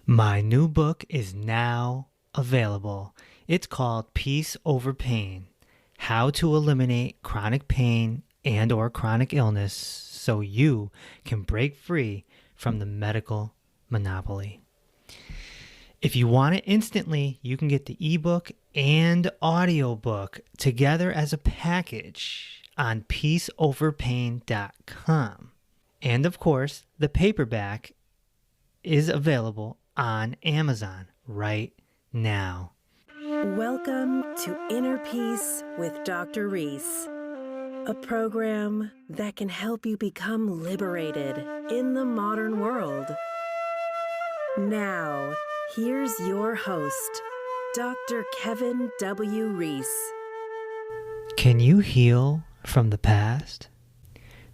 My new book is now available. It's called Peace Over Pain: How to Eliminate Chronic Pain and or Chronic Illness so you can break free from the medical monopoly. If you want it instantly, you can get the ebook and audiobook together as a package on peaceoverpain.com. And of course, the paperback is available on Amazon right now. Welcome to Inner Peace with Dr. Reese, a program that can help you become liberated in the modern world. Now, here's your host, Dr. Kevin W. Reese. Can you heal from the past?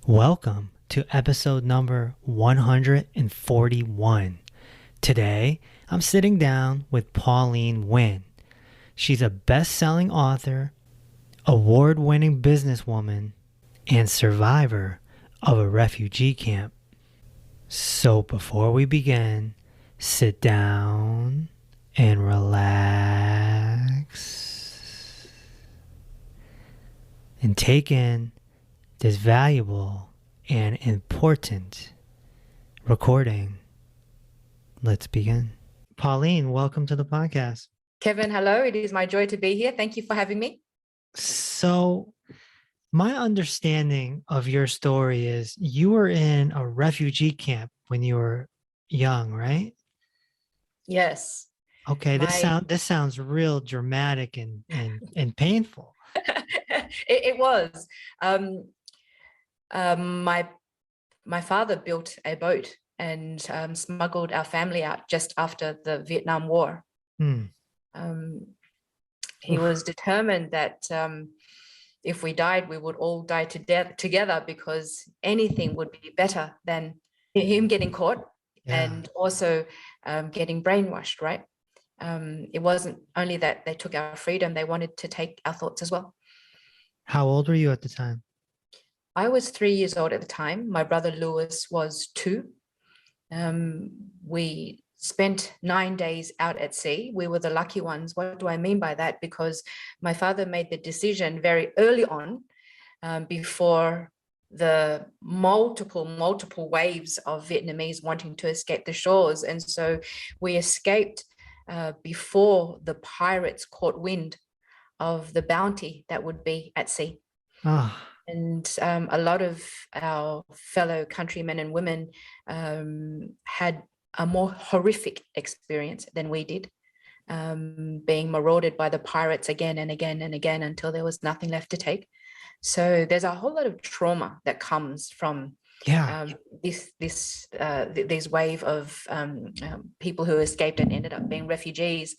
Welcome to episode number 141. Today, I'm sitting down with Pauline Nguyen. She's a best-selling author, award-winning businesswoman, and survivor of a refugee camp. So before we begin, sit down and relax and take in this valuable and important recording. Let's begin. Pauline, welcome to the podcast. Kevin, hello. It is my joy to be here. Thank you for having me. So, my understanding of your story is you were in a refugee camp when you were young, right? Yes. Okay, this sounds real dramatic and painful. It was. My father built a boat and smuggled our family out just after the Vietnam War. He was determined that if we died, we would all die together because anything would be better than him getting caught and also getting brainwashed, right? It wasn't only that they took our freedom, they wanted to take our thoughts as well. How old were you at the time? I was 3 years old at the time. My brother Lewis was 2. We spent 9 days out at sea. We were the lucky ones. What do I mean by that? Because my father made the decision very early on, before the multiple waves of Vietnamese wanting to escape the shores. And so we escaped before the pirates caught wind of the bounty that would be at sea. And a lot of our fellow countrymen and women had a more horrific experience than we did, being marauded by the pirates again and again and again until there was nothing left to take. So there's a whole lot of trauma that comes from this wave of people who escaped and ended up being refugees.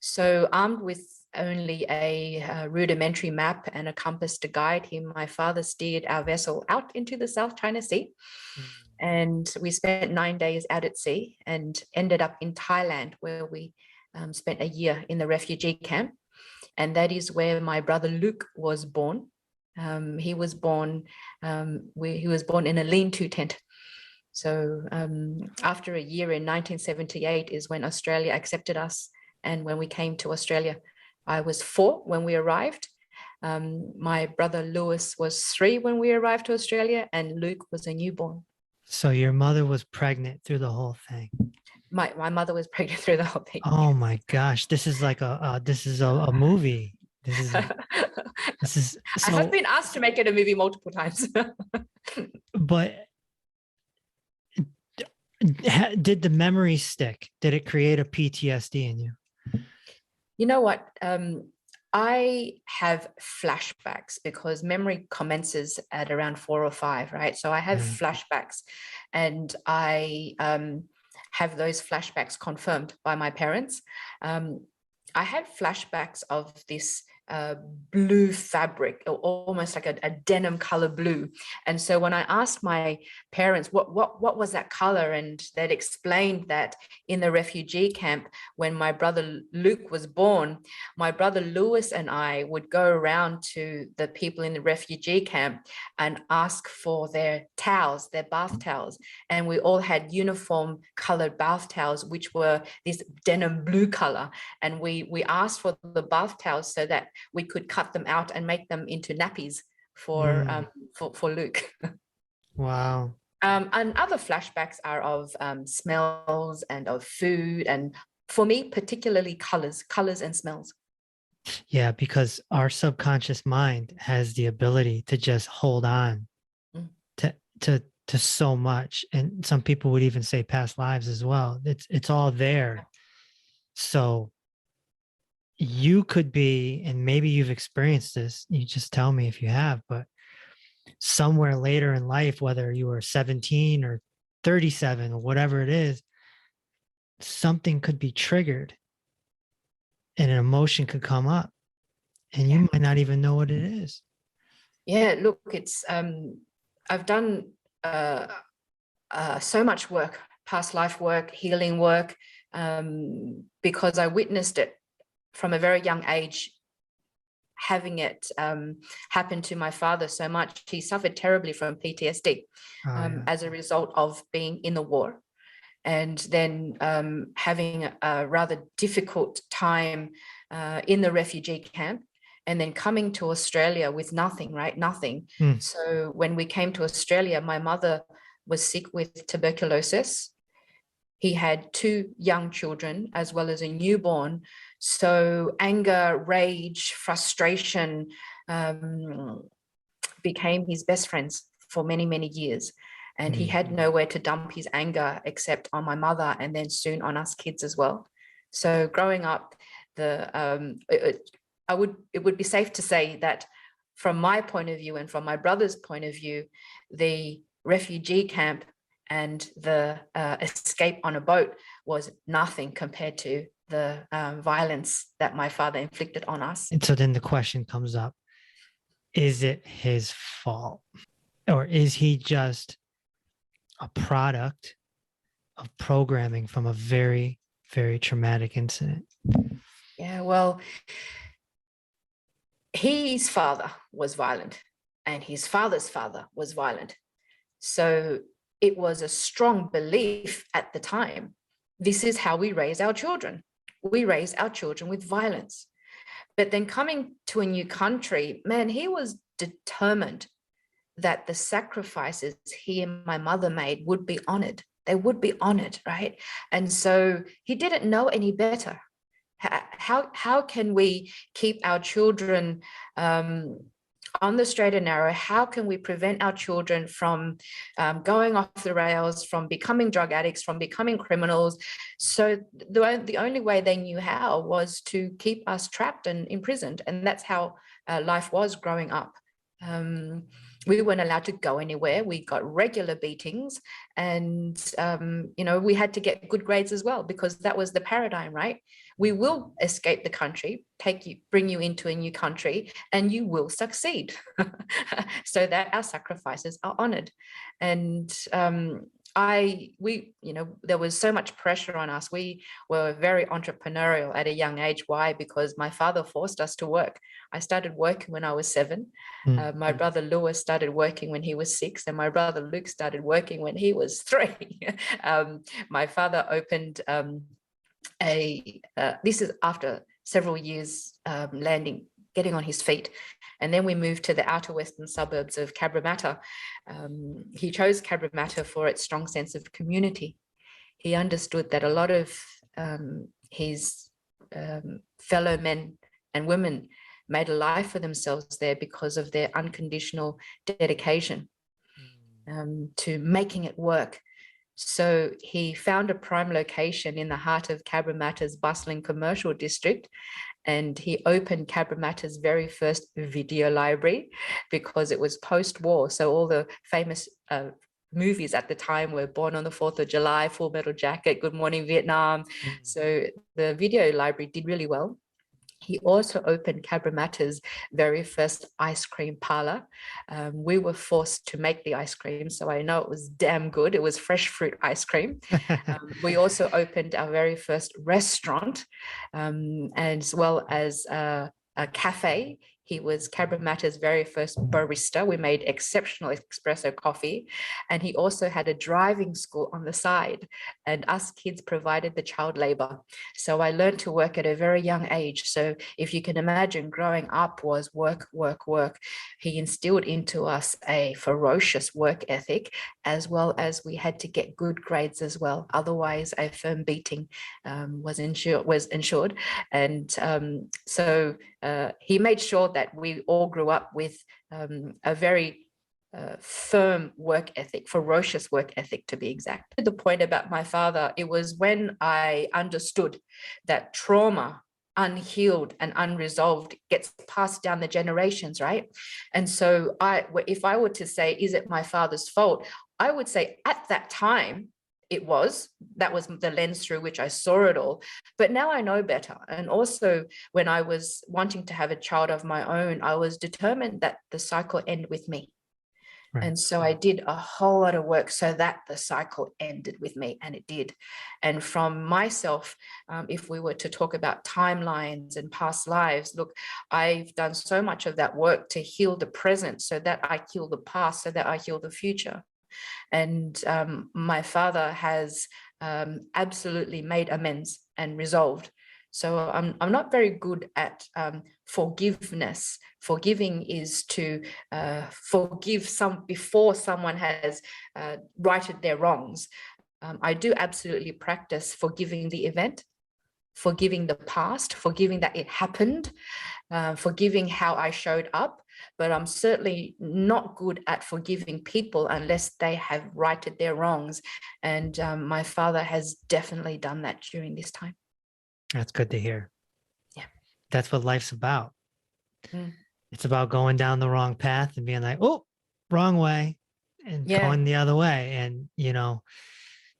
So armed with only a rudimentary map and a compass to guide him, my father steered our vessel out into the South China Sea. And we spent 9 days out at sea and ended up in Thailand, where we spent a year in the refugee camp. And that is where my brother Luke was born. He was born in a lean-to tent. So after a year in 1978 is when Australia accepted us. And when we came to Australia, I was 4 when we arrived. My brother Lewis was 3 when we arrived to Australia, and Luke was a newborn. So your mother was pregnant through the whole thing. My mother was pregnant through the whole thing. Oh my gosh, this is like a movie. So, I have been asked to make it a movie multiple times. But did the memory stick? Did it create a PTSD in you? You know what? I have flashbacks because memory commences at around 4 or 5, right? So I have flashbacks, and I have those flashbacks confirmed by my parents. I had flashbacks of this uh, blue fabric, or almost like a denim color blue. And so when I asked my parents what was that color, and they'd explained that in the refugee camp, when my brother Luke was born, my brother Lewis and I would go around to the people in the refugee camp and ask for their towels, their bath towels. And we all had uniform colored bath towels, which were this denim blue color. And we asked for the bath towels so that we could cut them out and make them into nappies for Luke. Wow. And other flashbacks are of smells and of food, and for me, particularly colors and smells. Yeah, because our subconscious mind has the ability to just hold on to so much. And some people would even say past lives as well. It's all there. So you could be, and maybe you've experienced this, you just tell me if you have, but somewhere later in life, whether you were 17 or 37 or whatever it is, something could be triggered and an emotion could come up and you might not even know what it is. Yeah, look, it's I've done so much work, past life work, healing work, because I witnessed it from a very young age, having it happen to my father so much. He suffered terribly from PTSD as a result of being in the war, and then having a rather difficult time in the refugee camp, and then coming to Australia with nothing, right? Nothing. So when we came to Australia, my mother was sick with tuberculosis. He had 2 young children as well as a newborn. So anger, rage, frustration became his best friends for many, many years. And he had nowhere to dump his anger except on my mother, and then soon on us kids as well. So growing up, it would be safe to say that from my point of view and from my brother's point of view, the refugee camp and the escape on a boat was nothing compared to the violence that my father inflicted on us. And so then the question comes up, is it his fault? Or is he just a product of programming from a very, very traumatic incident? Yeah, well, his father was violent and his father's father was violent. So it was a strong belief at the time. This is how we raise our children. We raise our children with violence. But then coming to a new country, man, he was determined that the sacrifices he and my mother made would be honored. They would be honored, right? And so he didn't know any better. How can we keep our children on the straight and narrow? How can we prevent our children from going off the rails, from becoming drug addicts, from becoming criminals? So the only way they knew how was to keep us trapped and imprisoned. And that's how life was growing up. We weren't allowed to go anywhere. We got regular beatings, and we had to get good grades as well, because that was the paradigm, right? We will escape the country, bring you into a new country, and you will succeed, so that our sacrifices are honored. And there was so much pressure on us. We were very entrepreneurial at a young age. Why? Because my father forced us to work. I started working when I was 7. My brother Lewis started working when he was 6, and my brother Luke started working when he was 3. My father opened this is after several years getting on his feet. And then we moved to the outer western suburbs of Cabramatta. He chose Cabramatta for its strong sense of community. He understood that a lot of his fellow men and women made a life for themselves there because of their unconditional dedication to making it work. So he found a prime location in the heart of Cabramatta's bustling commercial district, and he opened Cabramatta's very first video library, because it was post-war. So all the famous movies at the time were Born on the 4th of July, Full Metal Jacket, Good Morning Vietnam. So the video library did really well. He also opened Cabramatta's very first ice cream parlor. We were forced to make the ice cream, so I know it was damn good. It was fresh fruit ice cream. We also opened our very first restaurant, as well as a cafe. He was Cabramatta's very first barista. We made exceptional espresso coffee. And he also had a driving school on the side, and us kids provided the child labor. So I learned to work at a very young age. So if you can imagine, growing up was work, work, work. He instilled into us a ferocious work ethic, as well as we had to get good grades as well. Otherwise, a firm beating was ensured. And so he made sure that we all grew up with a very firm work ethic, ferocious work ethic to be exact. The point about my father, it was when I understood that trauma, unhealed and unresolved, gets passed down the generations, right? And so if I were to say, is it my father's fault? I would say at that time, that was the lens through which I saw it all. But now I know better. And also when I was wanting to have a child of my own, I was determined that the cycle end with me. Right. And so I did a whole lot of work so that the cycle ended with me, and it did. And from myself, if we were to talk about timelines and past lives, look, I've done so much of that work to heal the present so that I heal the past, so that I heal the future. And my father has absolutely made amends and resolved. So I'm not very good at forgiveness. Forgiving is to forgive before someone has righted their wrongs. I do absolutely practice forgiving the event, forgiving the past, forgiving that it happened, forgiving how I showed up. But I'm certainly not good at forgiving people unless they have righted their wrongs. And my father has definitely done that during this time. That's good to hear. Yeah. That's what life's about. Mm. It's about going down the wrong path and being like, oh, wrong way, and going the other way. And,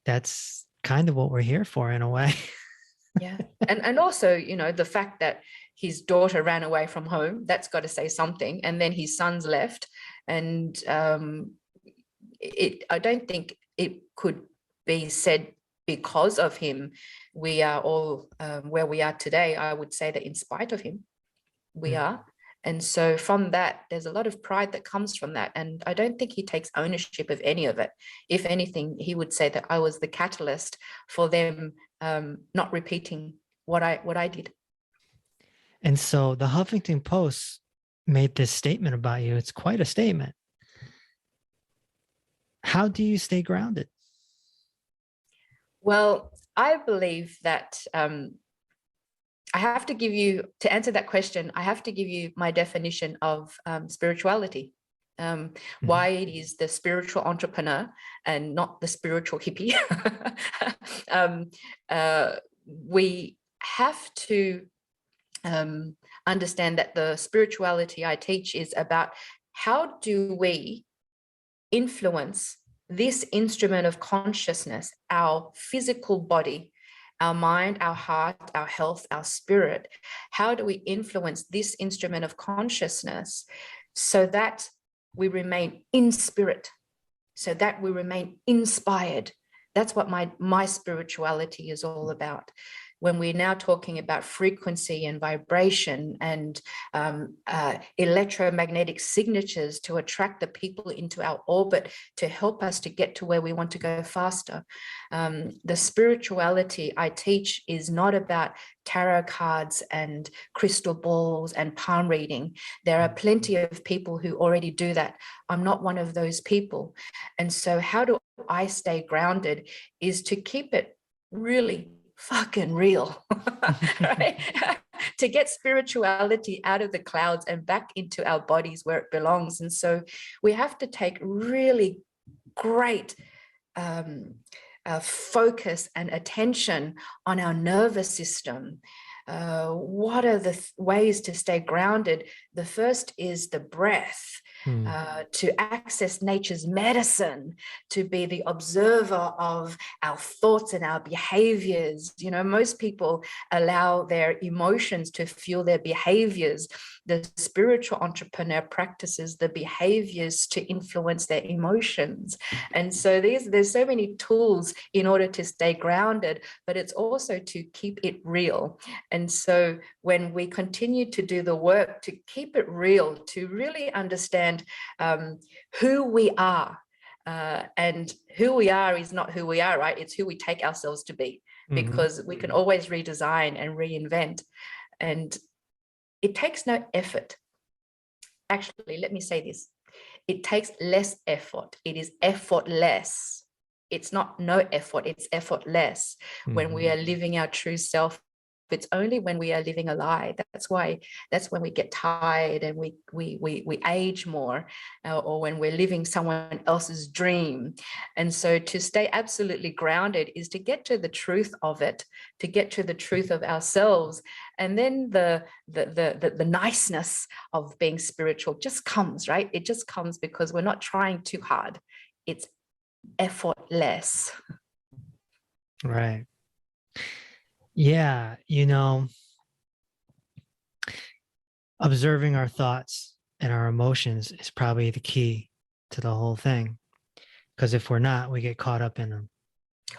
that's kind of what we're here for in a way. Yeah. And also, the fact that his daughter ran away from home, that's got to say something. And then his sons left. And I don't think it could be said because of him, we are all where we are today. I would say that in spite of him, we are. And so from that, there's a lot of pride that comes from that. And I don't think he takes ownership of any of it. If anything, he would say that I was the catalyst for them not repeating what I did. And so the Huffington Post made this statement about you. It's quite a statement. How do you stay grounded? Well, I believe that I have to give you, to answer that question, I have to give you my definition of spirituality. Why it is the spiritual entrepreneur and not the spiritual hippie. We have to understand that the spirituality I teach is about how do we influence this instrument of consciousness, our physical body, our mind, our heart, our health, our spirit. How do we influence this instrument of consciousness so that we remain in spirit, so that we remain inspired? That's what my spirituality is all about. When we're now talking about frequency and vibration and electromagnetic signatures to attract the people into our orbit to help us to get to where we want to go faster. The spirituality I teach is not about tarot cards and crystal balls and palm reading. There are plenty of people who already do that. I'm not one of those people. And so how do I stay grounded is to keep it really fucking real, right? To get spirituality out of the clouds and back into our bodies where it belongs. And so we have to take really great focus and attention on our nervous system. what are the ways to stay grounded? The first is the breath. To access nature's medicine, to be the observer of our thoughts and our behaviors. You know, most people allow their emotions to fuel their behaviors. The spiritual entrepreneur practices the behaviors to influence their emotions. And so there's so many tools in order to stay grounded, but it's also to keep it real. And so when we continue to do the work to keep it real, to really understand who we are, and who we are is not who we are, right? It's who we take ourselves to be, because we can always redesign and reinvent, and it takes no effort. Actually, let me say this. It takes less effort. It is effortless. It's not no effort, it's effortless when we are living our true self. It's only when we are living a lie. That's when we get tired and we age more, or when we're living someone else's dream. And so to stay absolutely grounded is to get to the truth of it, to get to the truth of ourselves. And then the niceness of being spiritual just comes, right? It just comes because we're not trying too hard. It's effortless. Right. Yeah, you know, observing our thoughts and our emotions is probably the key to the whole thing. Because if we're not, we get caught up in them.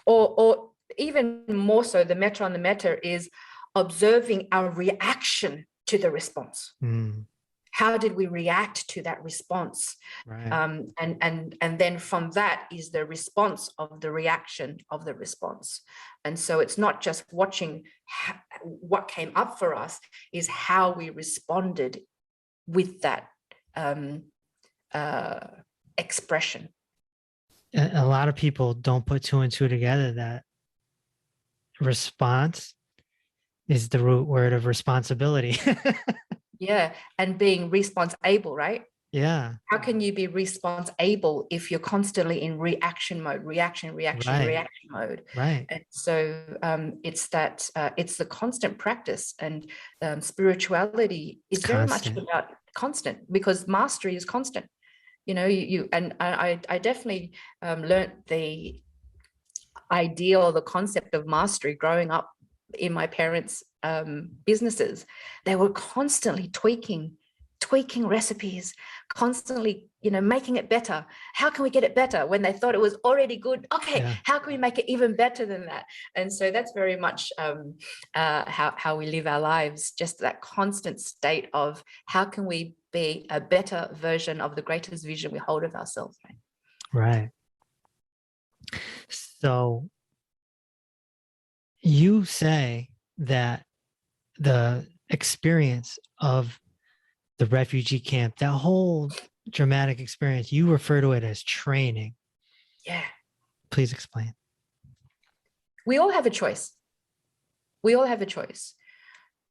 Or even more so, the meta on the meta is observing our reaction to the response. How did we react to that response? Right. And then from that is the response of the reaction of the response. And so it's not just watching what came up for us, is how we responded with that expression. A lot of people don't put two and two together, that response is the root word of responsibility. Yeah, and being responsible, right? Yeah. How can you be responsible if you're constantly in reaction mode, reaction mode? Right. And so it's that it's the constant practice, and spirituality is very much about constant, because mastery is constant. You know, I definitely learned the idea or the concept of mastery growing up in my parents' businesses. They were constantly tweaking recipes, constantly, you know, making it better. How can we get it better when they thought it was already good? Okay, yeah. How can we make it even better than that? And so that's very much how we live our lives, just that constant state of how can we be a better version of the greatest vision we hold of ourselves. Right. So you say that the experience of the refugee camp, that whole dramatic experience, you refer to it as training. Yeah. Please explain. We all have a choice. We all have a choice.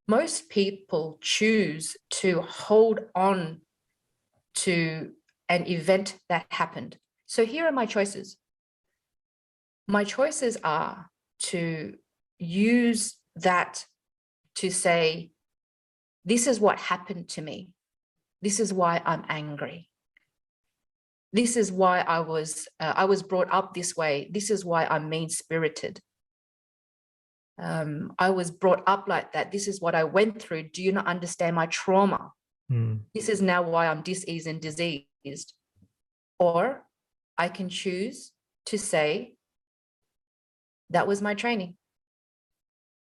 Most people choose to hold on to an event that happened. So here are my choices. My choices are to use that to say, this is what happened to me. This is why I'm angry. This is why I was brought up this way. This is why I'm mean-spirited. I was brought up like that. This is what I went through. Do you not understand my trauma? This is now why I'm diseased and diseased. Or I can choose to say, that was my training.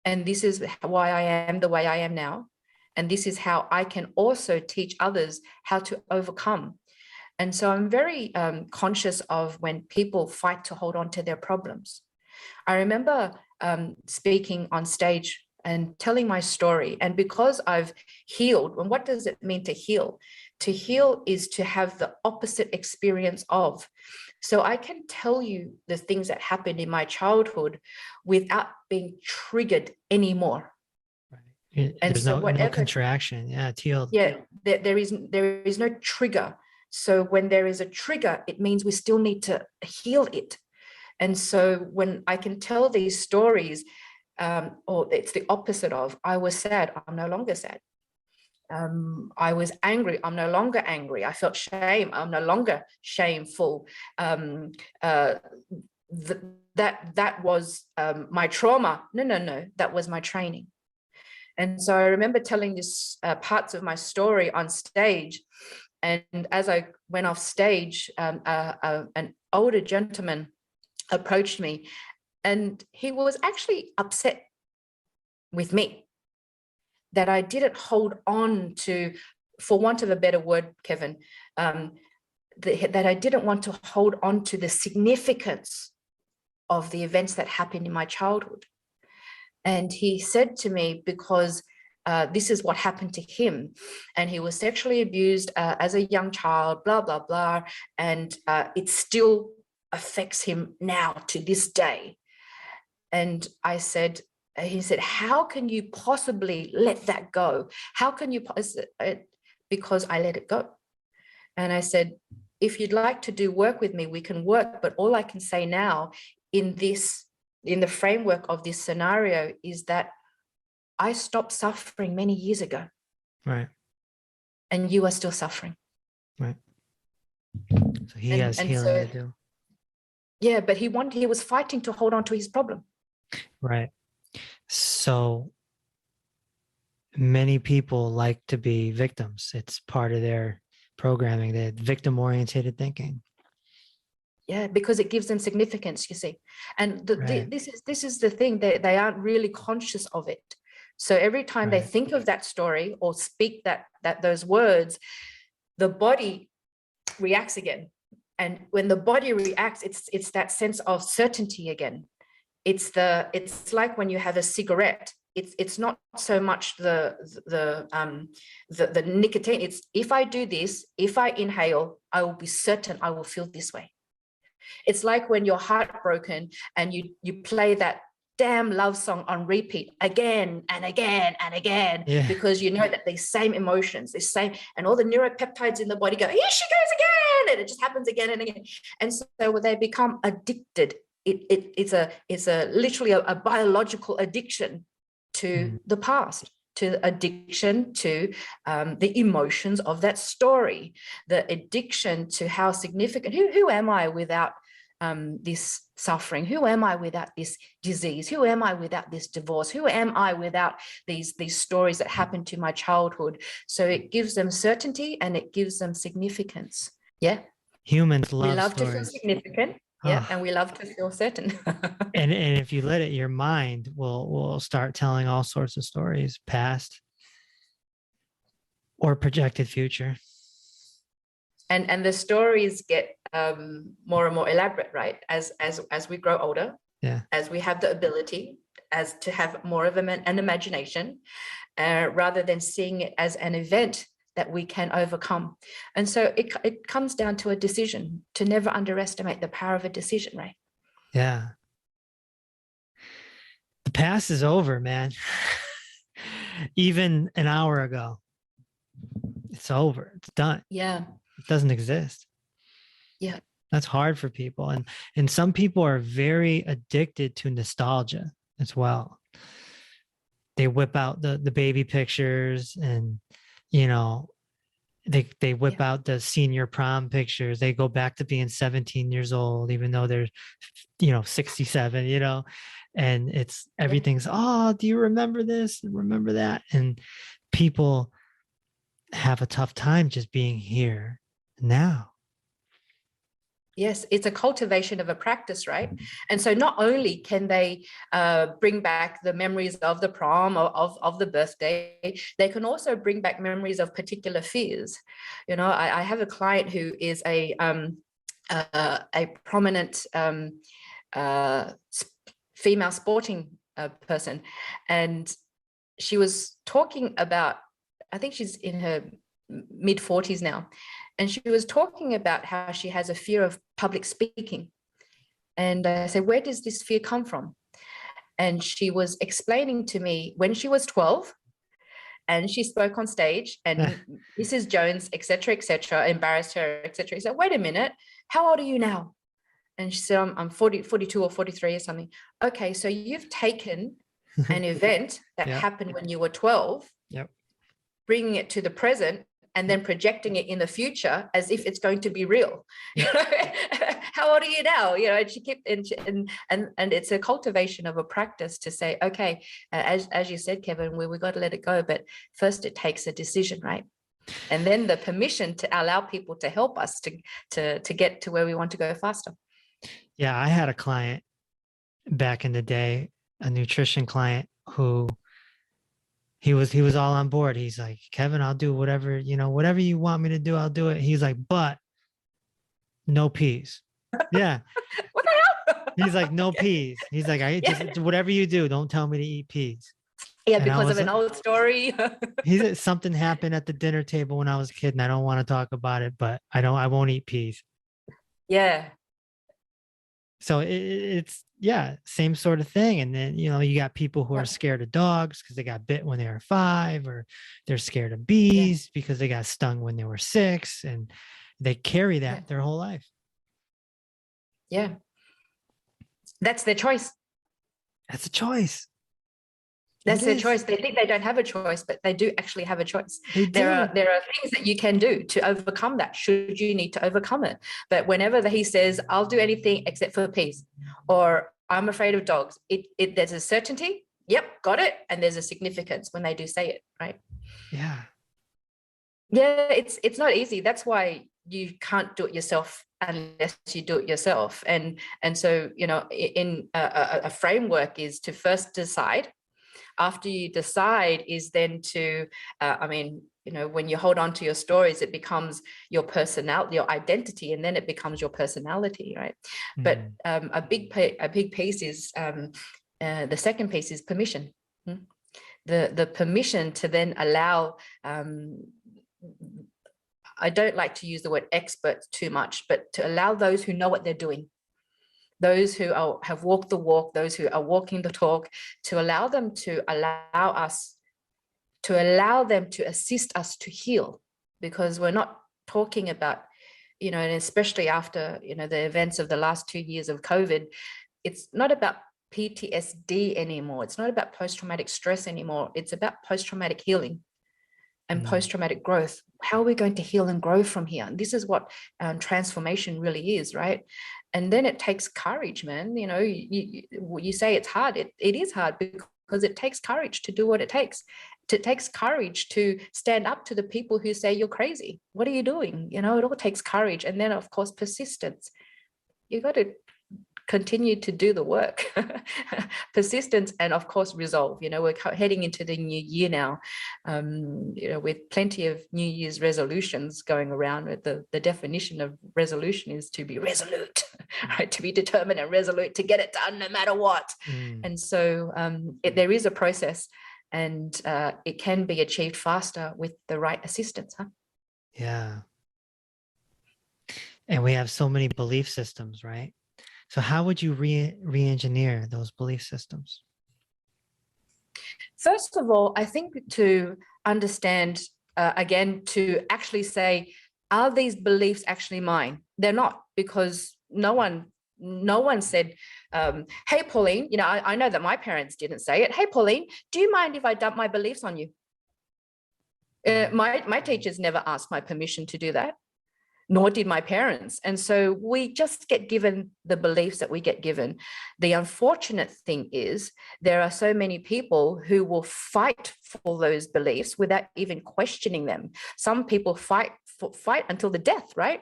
And this is why I am the way I am now. And this is how I can also teach others how to overcome. And so I'm very conscious of when people fight to hold on to their problems. I remember speaking on stage and telling my story. And because I've healed, and what does it mean to heal? To heal is to have the opposite experience of. So I can tell you the things that happened in my childhood without being triggered anymore. Right. And there's so no contraction. Yeah, it's healed. Yeah, there is no trigger. So when there is a trigger, it means we still need to heal it. And so when I can tell these stories, or it's the opposite of, I was sad, I'm no longer sad. I was angry, I'm no longer angry. I felt shame, I'm no longer shameful. That was my trauma. No, that was my training. And so I remember telling this parts of my story on stage. And as I went off stage, an older gentleman approached me, and he was actually upset with me that I didn't hold on to, for want of a better word, Kevin, that I didn't want to hold on to the significance of the events that happened in my childhood. And he said to me, because this is what happened to him, and he was sexually abused as a young child, blah, blah, blah, and it still affects him now to this day. And he said, how can you possibly let that go? How can you, because I let it go. And I said, if you'd like to do work with me, we can work. But all I can say now in the framework of this scenario is that I stopped suffering many years ago. Right. And you are still suffering. Right. So he has healing to do. Yeah, but he was fighting to hold on to his problem. Right. So many people like to be victims. It's part of their programming, the victim-orientated thinking. Yeah, because it gives them significance, you see. And this is the thing, they aren't really conscious of it. So every time they think of that story or speak those words, the body reacts again. And when the body reacts, it's that sense of certainty again. It's like when you have a cigarette. It's not so much the nicotine. It's, if I do this, if I inhale, I will be certain I will feel this way. It's like when you're heartbroken and you play that damn love song on repeat again and again and again, because you know that these same emotions, and all the neuropeptides in the body go, here she goes again, and it just happens again and again. And so they become addicted. It's literally a biological addiction to the past, to addiction to the emotions of that story, the addiction to how significant, who am I without this suffering? Who am I without this disease? Who am I without this divorce? Who am I without these stories that happened to my childhood? So it gives them certainty and it gives them significance. Yeah. Humans love we love stories. To feel significant. Yeah, and we love to feel certain. and if you let it, your mind will start telling all sorts of stories, past or projected future. And the stories get more and more elaborate, right? As we grow older, as we have the ability as to have more of an imagination, rather than seeing it as an event that we can overcome. And so it comes down to a decision, to never underestimate the power of a decision, right? Yeah. The past is over, man. Even an hour ago, it's over. It's done. Yeah. It doesn't exist. Yeah. That's hard for people. And some people are very addicted to nostalgia as well. They whip out the baby pictures, and they whip out the senior prom pictures. They go back to being 17 years old, even though they're 67, and it's everything's, oh, do you remember this? Remember that? And people have a tough time just being here now. Yes, it's a cultivation of a practice, right? And so not only can they bring back the memories of the prom or of the birthday, they can also bring back memories of particular fears. I have a client who is a prominent female sporting person, and she was talking about, I think she's in her mid-40s now, and she was talking about how she has a fear of public speaking. And I said, where does this fear come from? And she was explaining to me when she was 12 and she spoke on stage and Mrs. Jones, et cetera, embarrassed her, et cetera. He said, wait a minute, how old are you now? And she said, I'm 42 or 43 or something. Okay, so you've taken an event that Yep. happened when you were 12, Yep. bringing it to the present, and then projecting it in the future as if it's going to be real. Yep. How old are you now? And she kept and it's a cultivation of a practice to say, okay, as you said, Kevin, we got to let it go, but first it takes a decision, right? And then the permission to allow people to help us to get to where we want to go faster. Yeah, I had a client back in the day, a nutrition client who he was all on board. He's like, Kevin, I'll do whatever, whatever you want me to do, I'll do it. He's like, but no peas. Yeah. What the hell? He's like, no peas. He's like, I Yeah. just whatever you do, don't tell me to eat peas. Yeah, And I because of was an like, old story. he said something happened at the dinner table when I was a kid, and I don't want to talk about it, but I won't eat peas. Yeah. So it's yeah, same sort of thing. And then you got people who are scared of dogs because they got bit when they were 5, or they're scared of bees because they got stung when they were 6, and they carry that their whole life. Yeah. That's their choice. That's a choice. That's their choice. They think they don't have a choice, but they do actually have a choice. They do. There are things that you can do to overcome that, should you need to overcome it. But whenever he says, I'll do anything except for peas, or I'm afraid of dogs, there's a certainty. Yep, got it. And there's a significance when they do say it, right? Yeah. Yeah, it's not easy. That's why you can't do it yourself unless you do it yourself. And so, in a framework is to first decide. After you decide is then to, when you hold on to your stories, it becomes your personality, your identity, and then it becomes your personality, right? But a big piece is, the second piece is permission. The permission to then allow, I don't like to use the word experts too much, but to allow those who know what they're doing, those who have walked the walk, those who are walking the talk, to allow them to assist us to heal, because we're not talking about, and especially after, the events of the last 2 years of COVID, it's not about PTSD anymore. It's not about post-traumatic stress anymore. It's about post-traumatic healing and post-traumatic growth. How are we going to heal and grow from here? And this is what transformation really is, right? And then it takes courage, man. You say it's hard. It is hard because it takes courage to do what it takes. It takes courage to stand up to the people who say you're crazy. What are you doing? It all takes courage. And then, of course, persistence. You got to continue to do the work. Persistence, and of course resolve. We're heading into the new year now, with plenty of New Year's resolutions going around. The definition of resolution is to be resolute, right? To be determined and resolute to get it done no matter what. And so there is a process, and it can be achieved faster with the right assistance. Yeah. And we have so many belief systems, right? So how would you re-engineer those belief systems? First of all, I think to understand, again, to actually say, are these beliefs actually mine? They're not, because no one said, hey, Pauline, I know that my parents didn't say it. Hey, Pauline, do you mind if I dump my beliefs on you? My teachers never asked my permission to do that, nor did my parents. And so we just get given the beliefs that we get given. The unfortunate thing is there are so many people who will fight for those beliefs without even questioning them. Some people fight until the death, right?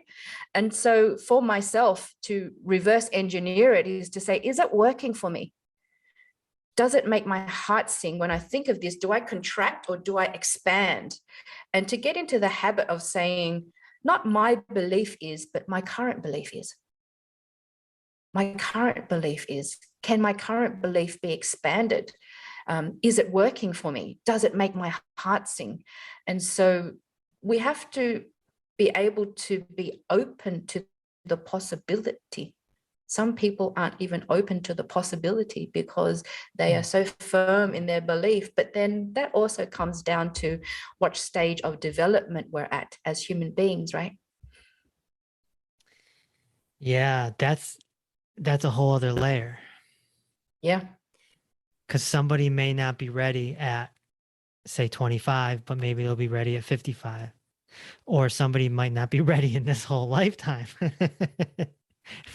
And so for myself to reverse engineer it is to say, is it working for me? Does it make my heart sing when I think of this? Do I contract or do I expand? And to get into the habit of saying, not my belief is, but my current belief is. My current belief is, can my current belief be expanded? Is it working for me? Does it make my heart sing? And so we have to be able to be open to the possibility. Some people aren't even open to the possibility because they are so firm in their belief. But then that also comes down to what stage of development we're at as human beings, right? Yeah, that's a whole other layer. Yeah. because somebody may not be ready at, say, 25, but maybe they'll be ready at 55. Or somebody might not be ready in this whole lifetime,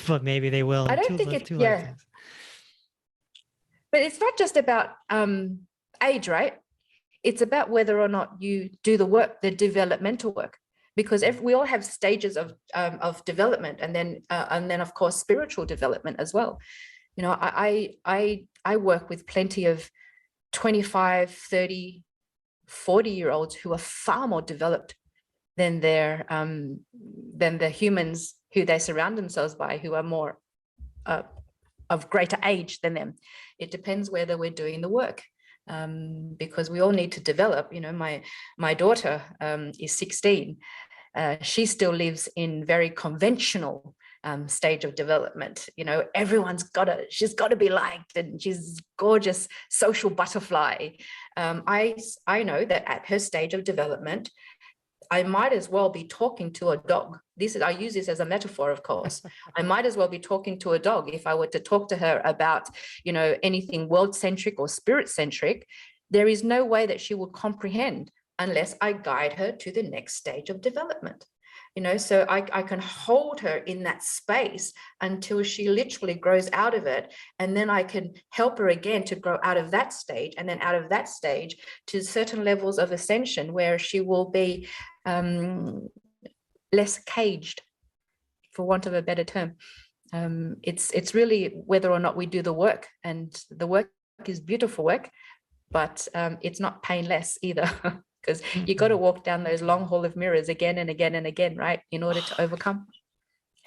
but maybe they will I in don't think two yeah, lifetimes. but it's not just about age, right? It's about whether or not you do the work, the developmental work, because we all have stages of development, and then of course spiritual development as well. You know, I work with plenty of 25, 30, 40-year-olds who are far more developed than the humans who they surround themselves by, who are more of greater age than them. It depends whether we're doing the work, because we all need to develop. You know, my daughter is 16. She still lives in very conventional stage of development. You know, she's got to be liked, and she's gorgeous social butterfly. I know that at her stage of development, I might as well be talking to a dog. I use this as a metaphor, of course. I might as well be talking to a dog if I were to talk to her about, you know, anything world-centric or spirit-centric. There is no way that she would comprehend unless I guide her to the next stage of development. You know, so I can hold her in that space until she literally grows out of it. And then I can help her again to grow out of that stage, and then out of that stage to certain levels of ascension where she will be less caged, for want of a better term. It's really whether or not we do the work, and the work is beautiful work, but it's not painless either. Because you got to walk down those long hall of mirrors again and again and again, right, in order to overcome.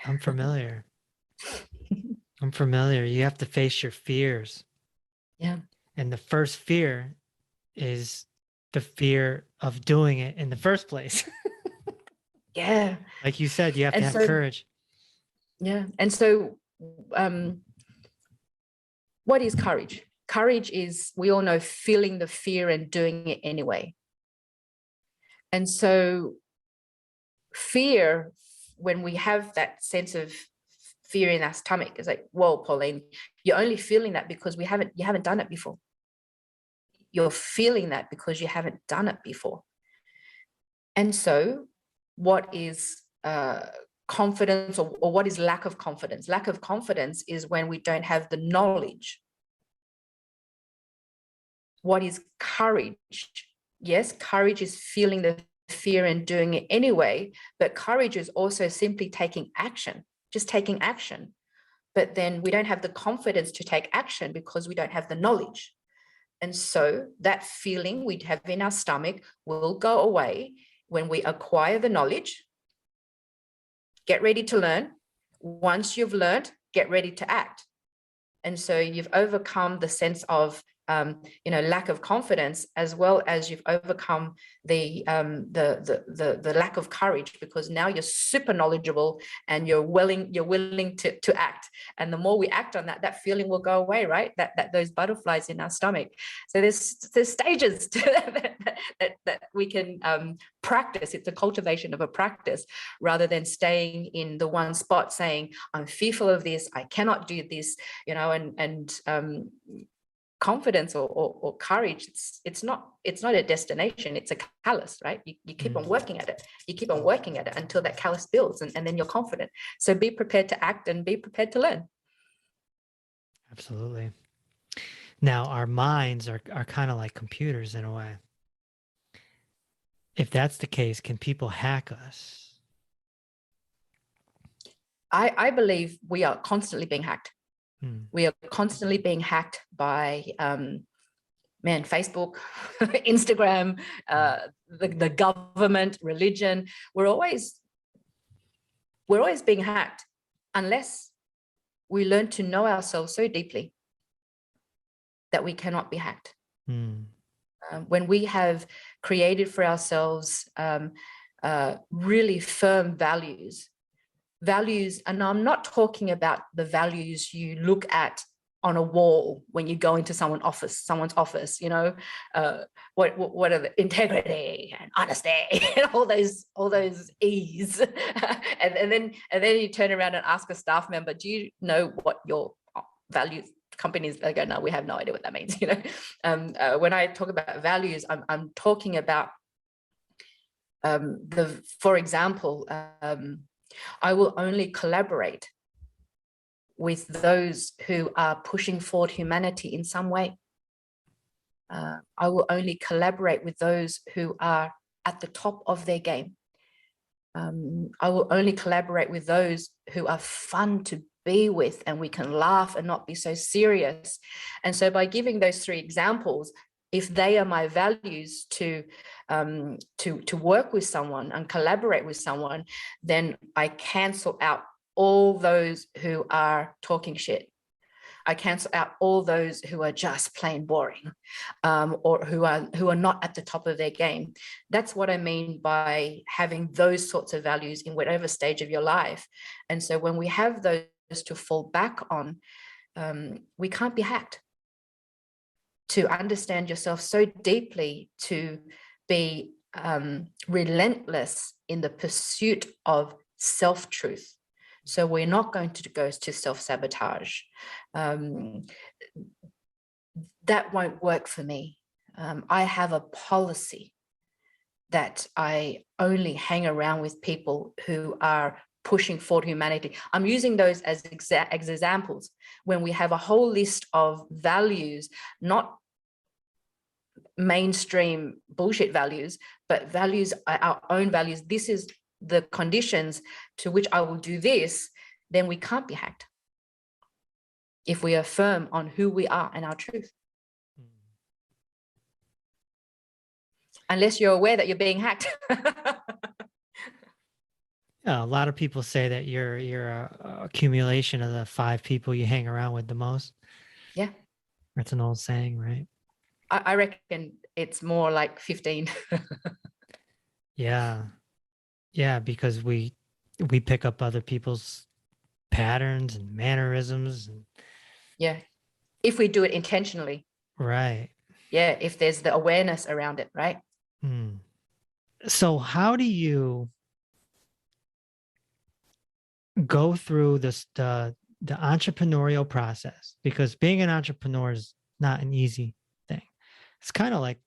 I'm familiar. I'm familiar. You have to face your fears. Yeah. And the first fear is the fear of doing it in the first place. Yeah. Like you said, you have to have so, courage. Yeah. And so what is courage? Courage is, we all know, feeling the fear and doing it anyway. And so fear, when we have that sense of fear in our stomach, is like, whoa, Pauline, you're only feeling that because you haven't done it before. You're feeling that because you haven't done it before. And so what is confidence, or what is lack of confidence? Lack of confidence is when we don't have the knowledge. What is courage? Yes, courage is feeling the fear and doing it anyway, but courage is also simply taking action, just taking action. But then we don't have the confidence to take action because we don't have the knowledge. And so that feeling we have in our stomach will go away when we acquire the knowledge. Get ready to learn. Once you've learned, get ready to act. And so you've overcome the sense of lack of confidence, as well as you've overcome the lack of courage, because now you're super knowledgeable and you're willing to act. And the more we act on that feeling will go away, right? That those butterflies in our stomach. So there's stages that we can practice. It's a cultivation of a practice, rather than staying in the one spot saying, I'm fearful of this, I cannot do this, confidence or courage, it's not a destination, it's a callus, right? You keep on working at it until that callus builds, and then you're confident. So be prepared to act and be prepared to learn. Absolutely. Now our minds are kind of like computers in a way. If that's the case, can people hack us? I believe we are constantly being hacked. We are constantly being hacked by Facebook, Instagram, the government, religion. We're always being hacked, unless we learn to know ourselves so deeply that we cannot be hacked. When we have created for ourselves really firm values, and I'm not talking about the values you look at on a wall when you go into someone's office, what are the integrity and honesty and all those E's, and then you turn around and ask a staff member, do you know what your values companies, they go, no, we have no idea what that means. When I talk about values, I'm talking about for example, I will only collaborate with those who are pushing forward humanity in some way. I will only collaborate with those who are at the top of their game. I will only collaborate with those who are fun to be with and we can laugh and not be so serious. And so by giving those 3 examples, if they are my values to work with someone and collaborate with someone, then I cancel out all those who are talking shit. I cancel out all those who are just plain boring, or who are not at the top of their game. That's what I mean by having those sorts of values in whatever stage of your life. And so when we have those to fall back on, we can't be hacked. To understand yourself so deeply, to be relentless in the pursuit of self-truth. So we're not going to go to self-sabotage. That won't work for me. I have a policy that I only hang around with people who are pushing forward humanity. I'm using those as examples. When we have a whole list of values, not mainstream bullshit values, but values, our own values, this is the conditions to which I will do this, then we can't be hacked if we are firm on who we are and our truth. Unless you're aware that you're being hacked. Yeah, a lot of people say that you're a accumulation of the 5 people you hang around with the most. Yeah. That's an old saying, right? I reckon it's more like 15. Yeah. Yeah, because we pick up other people's patterns and mannerisms. And, yeah. If we do it intentionally. right. Yeah. If there's the awareness around it, right? So how do you go through this, the entrepreneurial process? Because being an entrepreneur is not an easy thing. It's kind of like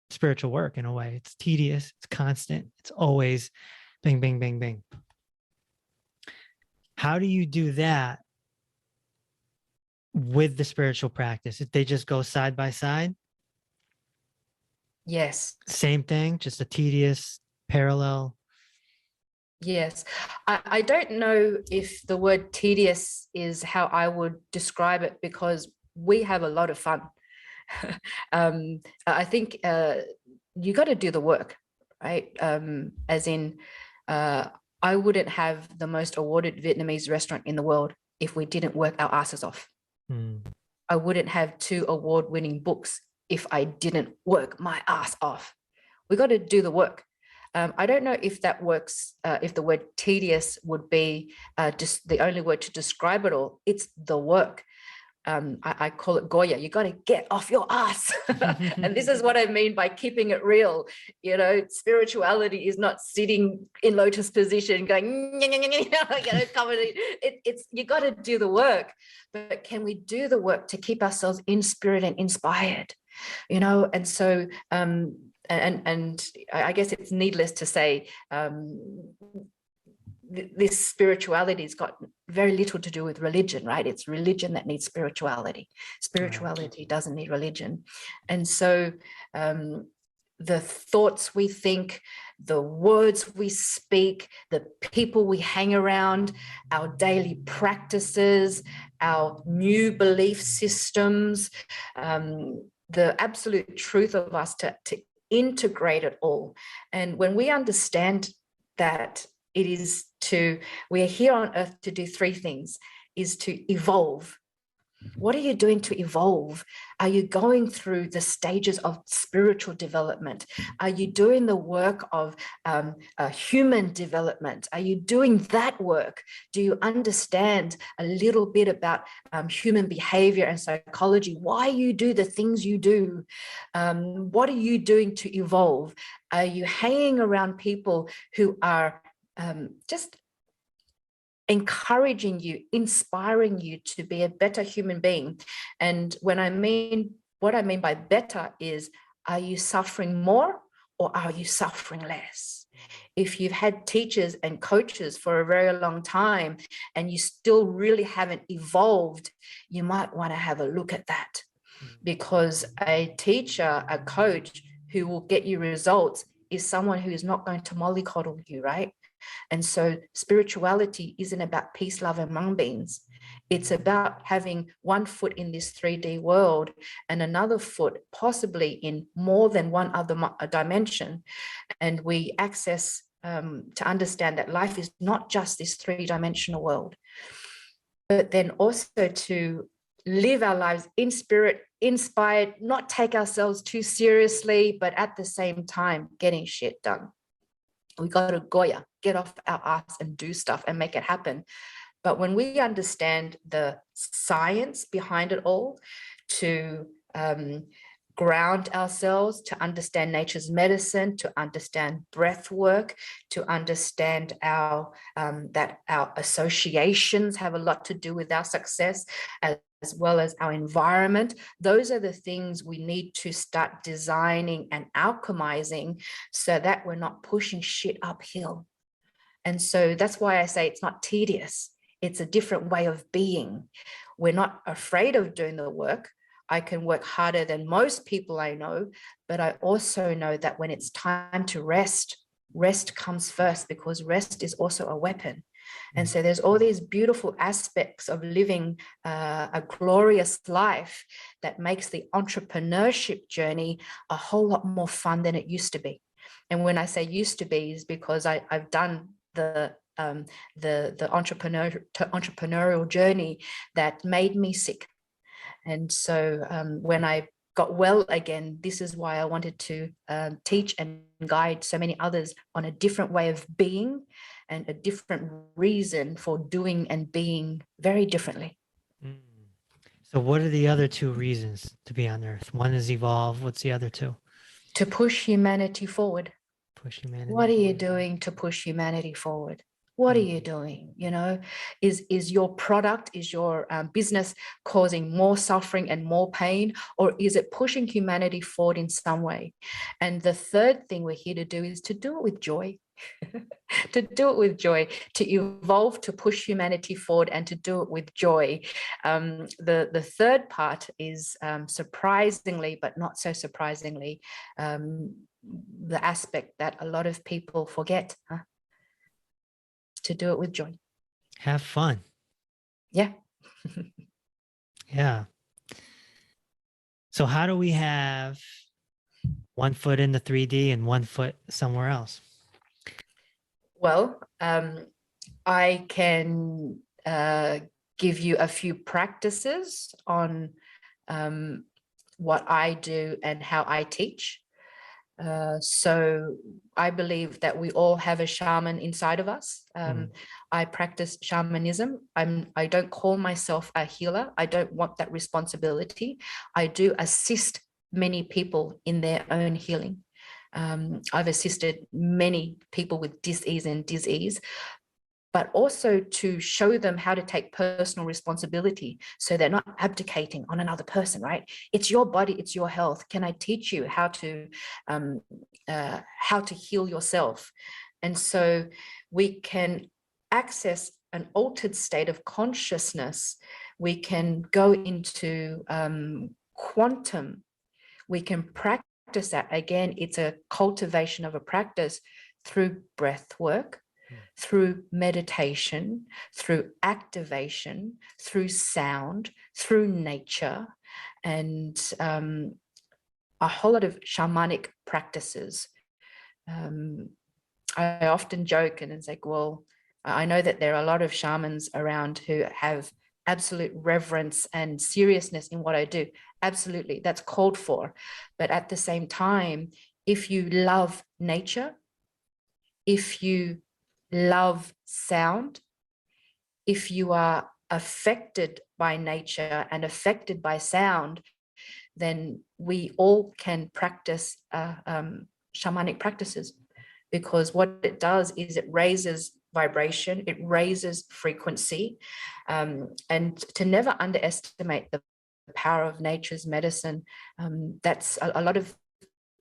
spiritual work in a way. It's tedious, it's constant, it's always bing, bing, bing, bing. How do you do that with the spiritual practice? If they just go side by side? Yes. Same thing, just a tedious parallel. Yes. I don't know if the word tedious is how I would describe it, because we have a lot of fun. I think you got to do the work, right? As in, I wouldn't have the most awarded Vietnamese restaurant in the world if we didn't work our asses off. I wouldn't have 2 award-winning books if I didn't work my ass off. We got to do the work. I don't know if that works, if the word tedious would be just the only word to describe it all. It's the work. I call it Goya. You got to get off your ass. And this is what I mean by keeping it real. Spirituality is not sitting in lotus position going, it's you got to do the work. But can we do the work to keep ourselves in spirit and inspired? And so, and I guess it's needless to say, this spirituality has got very little to do with religion, right? It's religion that needs spirituality. Spirituality doesn't need religion. And so the thoughts we think, the words we speak, the people we hang around, our daily practices, our new belief systems, the absolute truth of us to integrate it all. And when we understand that we are here on earth to do 3 things, is to evolve. What are you doing to evolve? Are you going through the stages of spiritual development? Are you doing the work of human development? Are you doing that work? Do you understand a little bit about human behavior and psychology? Why you do the things you do? What are you doing to evolve? Are you hanging around people who are just encouraging you, inspiring you to be a better human being. And what I mean by better is, are you suffering more or are you suffering less? If you've had teachers and coaches for a very long time and you still really haven't evolved, you might want to have a look at that. Because a teacher, a coach who will get you results is someone who is not going to mollycoddle you, right? And so spirituality isn't about peace, love, and mung beans. It's about having one foot in this 3D world and another foot possibly in more than one other dimension. And we access to understand that life is not just this 3-dimensional world, but then also to live our lives in spirit, inspired, not take ourselves too seriously, but at the same time, getting shit done. We got to Goya, get off our ass and do stuff and make it happen. But when we understand the science behind it all, to ground ourselves, to understand nature's medicine, to understand breath work, to understand that our associations have a lot to do with our success, as well as our environment. Those are the things we need to start designing and alchemizing so that we're not pushing shit uphill. And so that's why I say it's not tedious. It's a different way of being. We're not afraid of doing the work. I can work harder than most people I know, but I also know that when it's time to rest, rest comes first, because rest is also a weapon. And so there's all these beautiful aspects of living a glorious life that makes the entrepreneurship journey a whole lot more fun than it used to be. And when I say used to be, is because I've done the entrepreneurial journey that made me sick. And so when I got well again, this is why I wanted to teach and guide so many others on a different way of being and a different reason for doing and being very differently. So what are the other 2 reasons to be on Earth? One is evolve. What's the other 2? To push humanity forward. Push humanity. What are you doing to push humanity forward? What are you doing? You know, is your product, is your business causing more suffering and more pain, or is it pushing humanity forward in some way? And the third thing we're here to do is to do it with joy. To do it with joy, to evolve, to push humanity forward, and to do it with joy. The third part is surprisingly, but not so surprisingly, the aspect that a lot of people forget. To do it with joy. Have fun. Yeah. Yeah. So how do we have one foot in the 3D and one foot somewhere else? Well, I can give you a few practices on what I do and how I teach. So I believe that we all have a shaman inside of us. I practice shamanism. I don't call myself a healer. I don't want that responsibility. I do assist many people in their own healing. I've assisted many people with dis-ease and disease, but also to show them how to take personal responsibility so they're not abdicating on another person, right? It's your body, it's your health. Can I teach you how to heal yourself? And so we can access an altered state of consciousness. We can go into quantum. We can practice that. Again, it's a cultivation of a practice through breath work, through meditation, through activation, through sound, through nature, and a whole lot of shamanic practices. I often joke and it's like, well, I know that there are a lot of shamans around who have absolute reverence and seriousness in what I do. Absolutely, that's called for. But at the same time, if you love nature, if you love sound, if you are affected by nature and affected by sound, then we all can practice shamanic practices, because what it does is it raises vibration, it raises frequency, and to never underestimate the power of nature's medicine. That's a lot of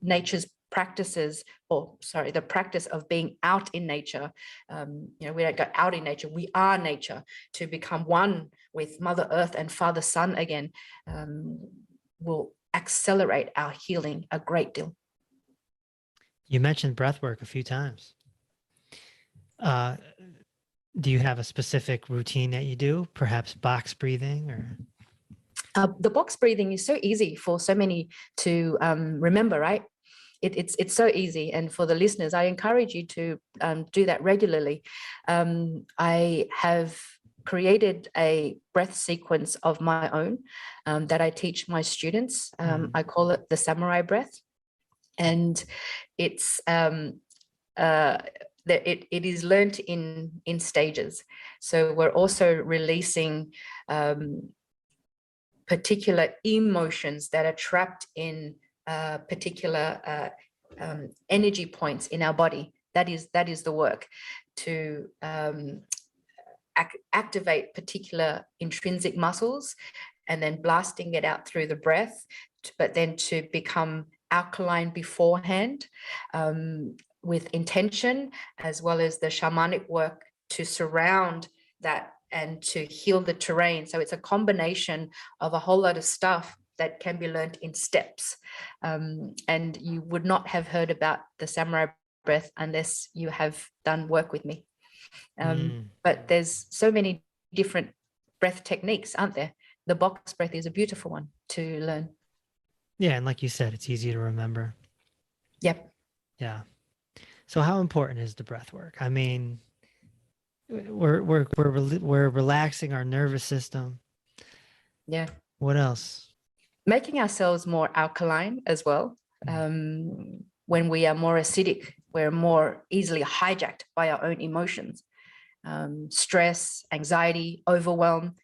nature's practices, or sorry, the practice of being out in nature. We don't go out in nature, we are nature. To become one with Mother Earth and Father Sun again will accelerate our healing a great deal. You mentioned breath work a few times. Do you have a specific routine that you do? Perhaps box breathing or? The box breathing is so easy for so many to remember, right? It's so easy. And for the listeners, I encourage you to do that regularly. I have created a breath sequence of my own that I teach my students. I call it the samurai breath. And it's it is learnt in stages. So we're also releasing particular emotions that are trapped in particular energy points in our body. That is the work to activate particular intrinsic muscles, and then blasting it out through the breath, but then to become alkaline beforehand with intention, as well as the shamanic work to surround that and to heal the terrain. So it's a combination of a whole lot of stuff that can be learned in steps. And you would not have heard about the samurai breath unless you have done work with me. But there's so many different breath techniques, aren't there? The box breath is a beautiful one to learn. Yeah, and like you said, it's easy to remember. Yep. Yeah. So how important is the breath work? I mean, we're relaxing our nervous system. Yeah. What else? Making ourselves more alkaline as well. When we are more acidic, we're more easily hijacked by our own emotions. Stress, anxiety, overwhelm.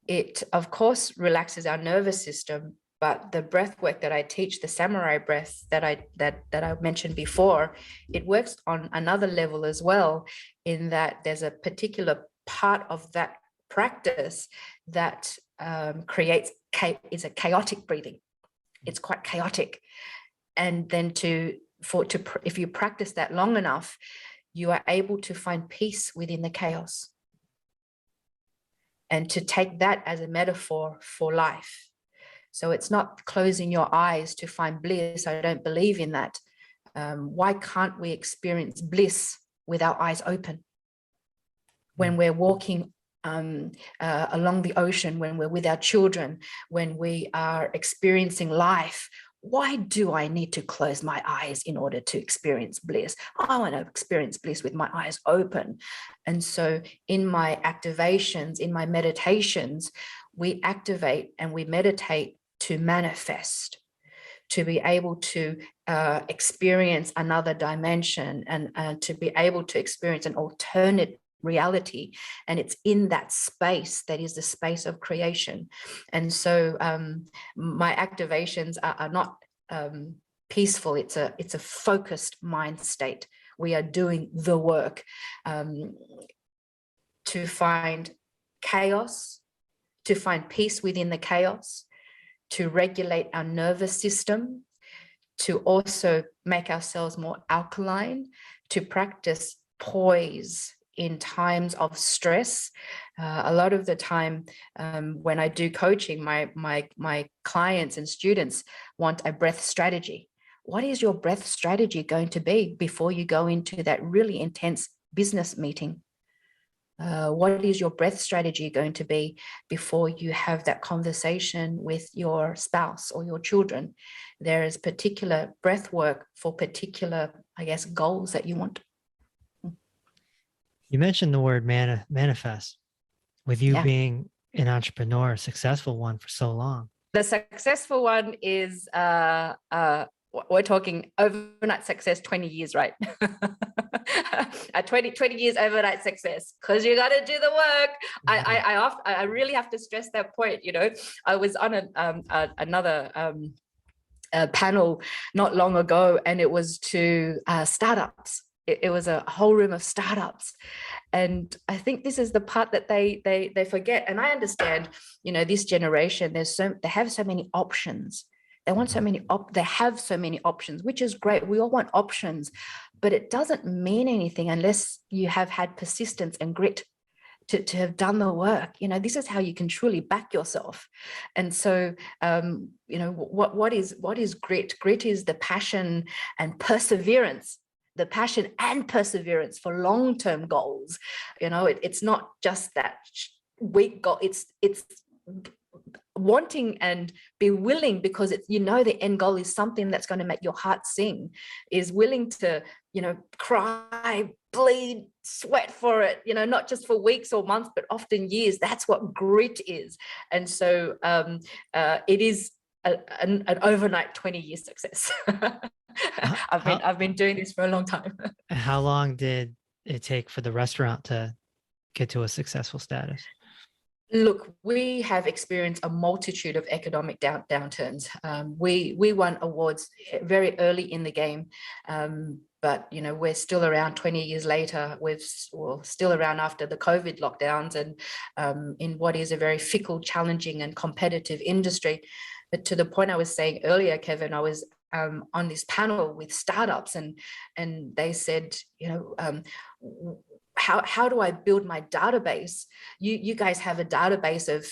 It, of course, relaxes our nervous system, but the breath work that I teach, the samurai breath that I mentioned before, it works on another level as well, in that there's a particular part of that practice that is a chaotic breathing. It's quite chaotic. And then if you practice that long enough, you are able to find peace within the chaos. And to take that as a metaphor for life. So it's not closing your eyes to find bliss. I don't believe in that. Why can't we experience bliss with our eyes open? When we're walking along the ocean, when we're with our children, when we are experiencing life, why do I need to close my eyes in order to experience bliss? I want to experience bliss with my eyes open. And so in my activations, in my meditations, we activate and we meditate to manifest, to be able to experience another dimension, and to be able to experience an alternate reality. And it's in that space that is the space of creation. And so my activations are not peaceful. It's a focused mind state. We are doing the work to find chaos, to find peace within the chaos, to regulate our nervous system, to also make ourselves more alkaline, to practice poise in times of stress. A lot of the time when I do coaching, my clients and students want a breath strategy. What is your breath strategy going to be before you go into that really intense business meeting? What is your breath strategy going to be before you have that conversation with your spouse or your children? There is particular breath work for particular, I guess, goals that you want. You mentioned the word manifest, with you being an entrepreneur, a successful one for so long. The successful one is, we're talking overnight success, 20 years, right? 20 years overnight success, because you got to do the work. I really have to stress that point. You know, I was on another panel not long ago, and it was to startups. it was a whole room of startups. And I think this is the part that they forget. And I understand, this generation, they have so many options. They want so many they have so many options, which is great. We all want options, but it doesn't mean anything unless you have had persistence and grit to have done the work. This is how you can truly back yourself. And so, what is grit? Grit is the passion and perseverance, for long-term goals. It's not just that weak goal. It's wanting and be willing, because the end goal is something that's going to make your heart sing, is willing to cry, bleed, sweat for it, not just for weeks or months, but often years. That's what grit is. And so it is an overnight 20-year success. I've been doing this for a long time. How long did it take for the restaurant to get to a successful status? Look, we have experienced a multitude of economic downturns. We won awards very early in the game, but we're still around 20 years later. We're still around after the COVID lockdowns, and in what is a very fickle, challenging, and competitive industry. But to the point I was saying earlier, Kevin, I was on this panel with startups, and they said, how do I build my database? You guys have a database of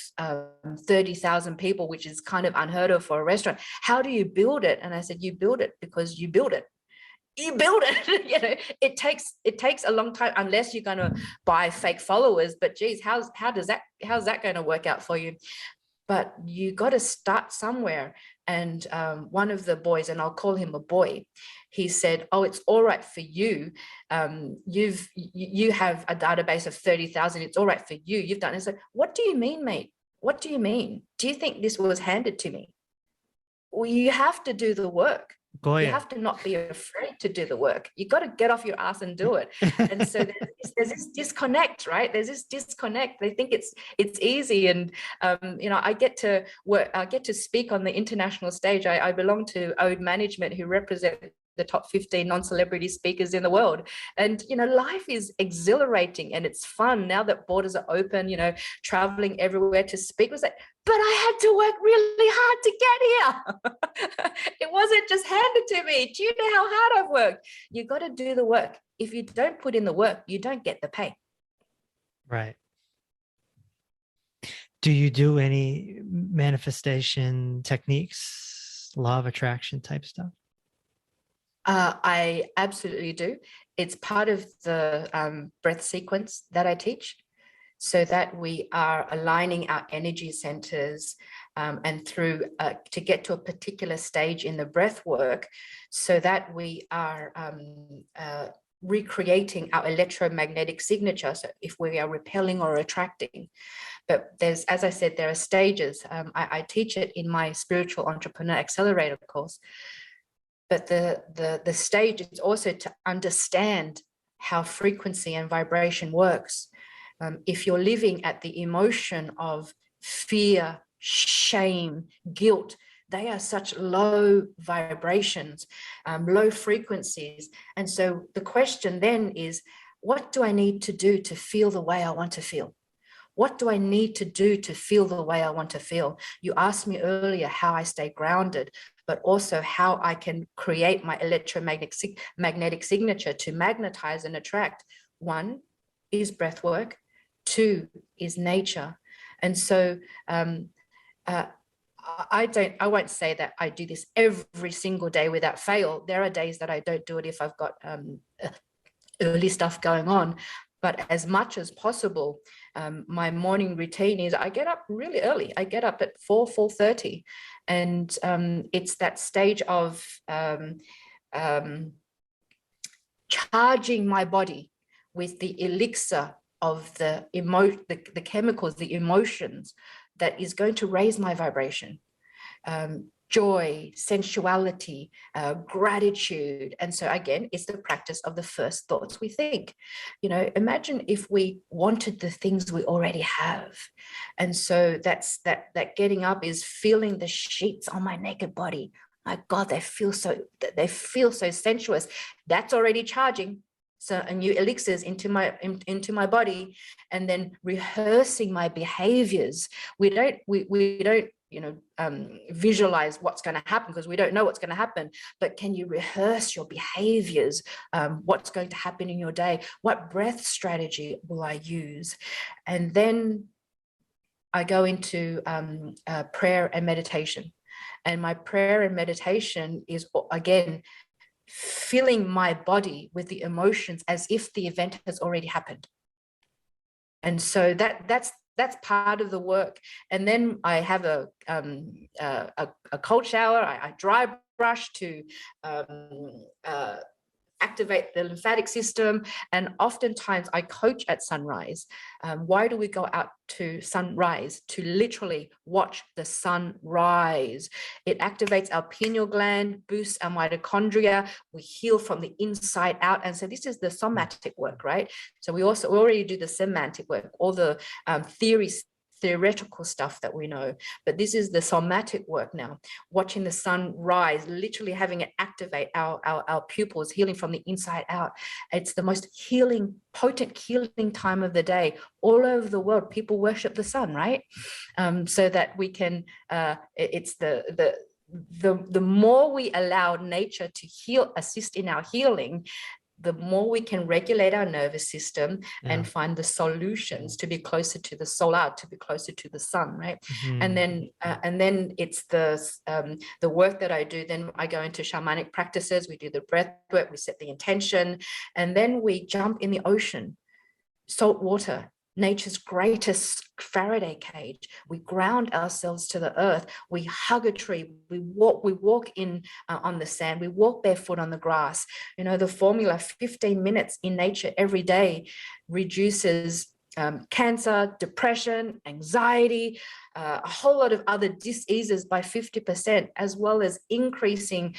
30,000 people, which is kind of unheard of for a restaurant. How do you build it? And I said, you build it because you build it. You build it. It takes a long time, unless you're going to buy fake followers. But geez, how's that going to work out for you? But you got to start somewhere. And one of the boys, and I'll call him a boy, he said, "Oh, it's all right for you. You have a database of 30,000. It's all right for you. You've done it." I said, "What do you mean, mate? What do you mean? Do you think this was handed to me?" Well, you have to do the work. Goya. You have to not be afraid to do the work. You got to get off your ass and do it. And so there's this disconnect, right? There's this disconnect. They think it's easy. And I get to work. I get to speak on the international stage. I belong to Ode Management, who represent the top 15 non-celebrity speakers in the world. And, life is exhilarating and it's fun now that borders are open, traveling everywhere to speak. Was like, but I had to work really hard to get here. It wasn't just handed to me. Do you know how hard I've worked? You got to do the work. If you don't put in the work, you don't get the pay. Right. Do you do any manifestation techniques, law of attraction type stuff? I absolutely do. It's part of the breath sequence that I teach, so that we are aligning our energy centers and through to get to a particular stage in the breath work, so that we are recreating our electromagnetic signature. So if we are repelling or attracting. But as I said, there are stages. I teach it in my Spiritual Entrepreneur Accelerator course. But the stage is also to understand how frequency and vibration works. If you're living at the emotion of fear, shame, guilt, they are such low vibrations, low frequencies. And so the question then is, what do I need to do to feel the way I want to feel? What do I need to do to feel the way I want to feel? You asked me earlier how I stay grounded, but also how I can create my electromagnetic signature to magnetize and attract. One is breath work. Two is nature. And so I won't say that I do this every single day without fail. There are days that I don't do it if I've got early stuff going on. But as much as possible, my morning routine is I get up really early. I get up at 4:30, and it's that stage of charging my body with the elixir of the chemicals, the emotions that is going to raise my vibration. Joy, sensuality, gratitude. And so again, it's the practice of the first thoughts we think. Imagine if we wanted the things we already have. And so that's that getting up is feeling the sheets on my naked body. My God, they feel so sensuous. That's already charging. new elixirs into my body, and then rehearsing my behaviors. We don't visualize what's going to happen, because we don't know what's going to happen. But can you rehearse your behaviors? What's going to happen in your day? What breath strategy will I use? And then I go into prayer and meditation. And my prayer and meditation is, again, filling my body with the emotions as if the event has already happened. And so that's part of the work. And then I have a cold shower. I dry brush to activate the lymphatic system. And oftentimes I coach at sunrise. Why do we go out to sunrise? To literally watch the sun rise. It activates our pineal gland, boosts our mitochondria. We heal from the inside out. And so this is the somatic work, right? So we already do the semantic work, all the theoretical stuff that we know, but this is the somatic work now, watching the sun rise, literally having it activate our pupils, healing from the inside out. It's the most potent healing time of the day. All over the world, people worship the sun, right? So that we can, it's the more we allow nature to heal, assist in our healing, the more we can regulate our nervous system and find the solutions to be closer to the solar, to be closer to the sun, right? And then it's the work that I do. Then I go into shamanic practices. We do the breath work, we set the intention, and then we jump in the ocean, salt water, nature's greatest Faraday cage. We ground ourselves to the earth. We hug a tree. We walk in on the sand. We walk barefoot on the grass. The formula: 15 minutes in nature every day reduces cancer, depression, anxiety, a whole lot of other diseases by 50%, as well as increasing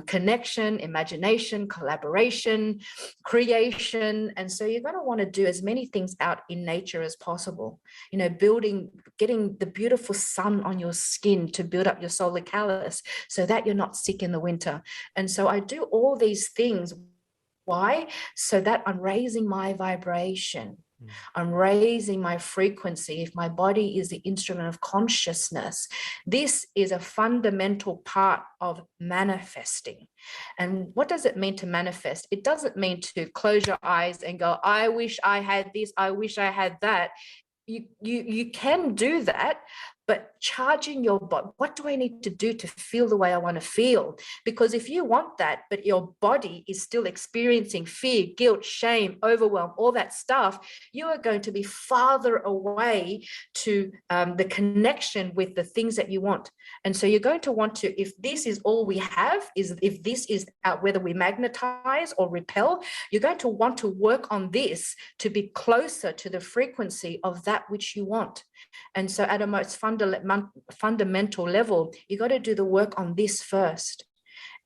connection, imagination, collaboration, creation. And so you're going to want to do as many things out in nature as possible. Getting the beautiful sun on your skin to build up your solar callus so that you're not sick in the winter. And so I do all these things. Why? So that I'm raising my vibration. I'm raising my frequency. If my body is the instrument of consciousness, this is a fundamental part of manifesting. And what does it mean to manifest? It doesn't mean to close your eyes and go, I wish I had this, I wish I had that. You can do that, but charging your body, what do I need to do to feel the way I want to feel? Because if you want that, but your body is still experiencing fear, guilt, shame, overwhelm, all that stuff, you are going to be farther away to the connection with the things that you want. And so you're going to want to, if this is all we have, if this is whether we magnetize or repel, you're going to want to work on this to be closer to the frequency of that which you want. And so at a most fundamental level, you got to do the work on this first.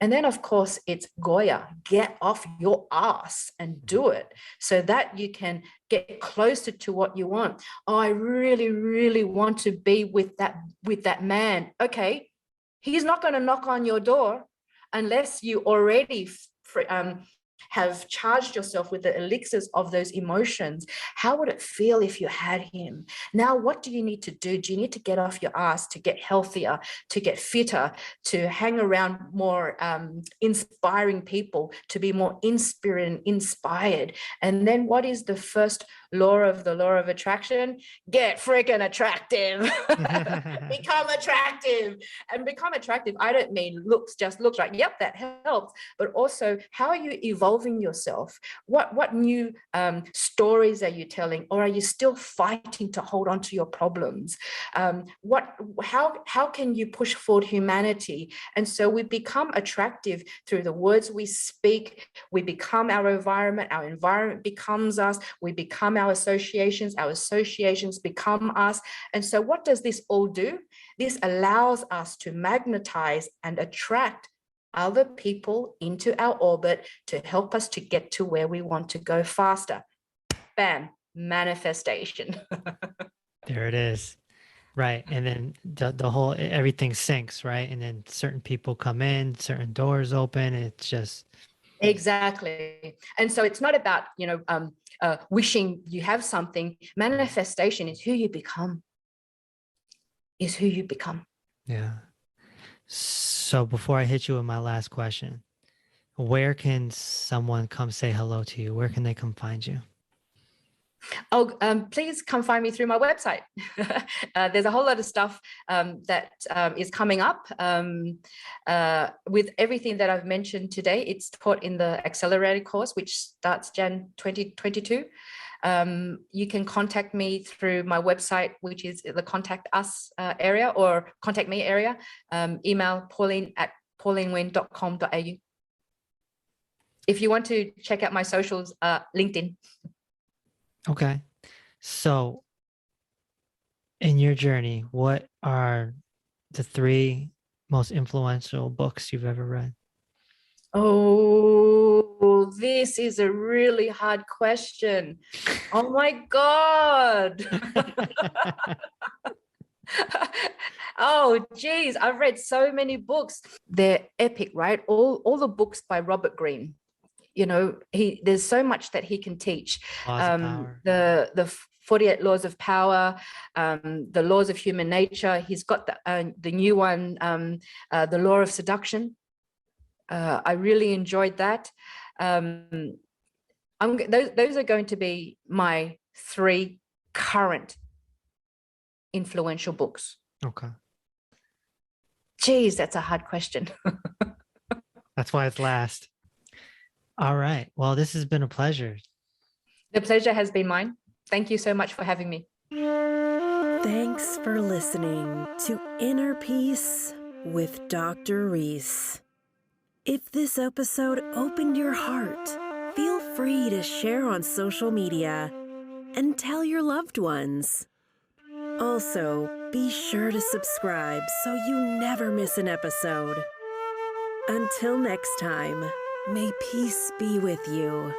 And then, of course, it's Goya. Get off your ass and do it so that you can get closer to what you want. Oh, I really, really want to be with that man. Okay, he's not going to knock on your door unless you already have charged yourself with the elixirs of those emotions. How would it feel if you had him? Now, what do you need to do? Do you need to get off your ass to get healthier, to get fitter, to hang around more inspiring people, to be more inspired? And then what is the first law of attraction? Get freaking attractive. Become attractive. And become attractive, I don't mean looks right. Yep, that helps. But also, how are you evolving yourself? What new stories are you telling? Or are you still fighting to hold on to your problems? How can you push forward humanity? And so we become attractive through the words we speak. We become our environment becomes us. We become our associations become us. And so what does this all do? This allows us to magnetize and attract other people into our orbit to help us to get to where we want to go faster. Bam, manifestation. There it is. Right. And then the whole, everything syncs, right? And then certain people come in, certain doors open. It's just, Exactly. And so it's not about, wishing you have something. Manifestation is who you become, is who you become. Yeah. So before I hit you with my last question, where can someone come say hello to you? Where can they come find you? Oh, please come find me through my website. There's a whole lot of stuff that is coming up with everything that I've mentioned today. It's taught in the accelerated course, which starts Jan 2022. You can contact me through my website, which is the contact us area or contact me area. Email pauline@paulinenguyen.com.au. If you want to check out my socials, LinkedIn. Okay. So in your journey, what are the 3 most influential books you've ever read? Oh, this is a really hard question. Oh my God. Oh, geez, I've read so many books. They're epic, right? All the books by Robert Greene. There's so much that he can teach. Laws of Power. The 48 Laws of Power, the Laws of Human Nature. He's got the new one, the Law of Seduction. I really enjoyed that. Those are going to be my 3 current influential books. Okay. Geez, that's a hard question. That's why it's last. All right. Well, this has been a pleasure. The pleasure has been mine. Thank you so much for having me. Thanks for listening to Inner Peace with Dr. Reese. If this episode opened your heart, feel free to share on social media and tell your loved ones. Also, be sure to subscribe so you never miss an episode. Until next time, may peace be with you.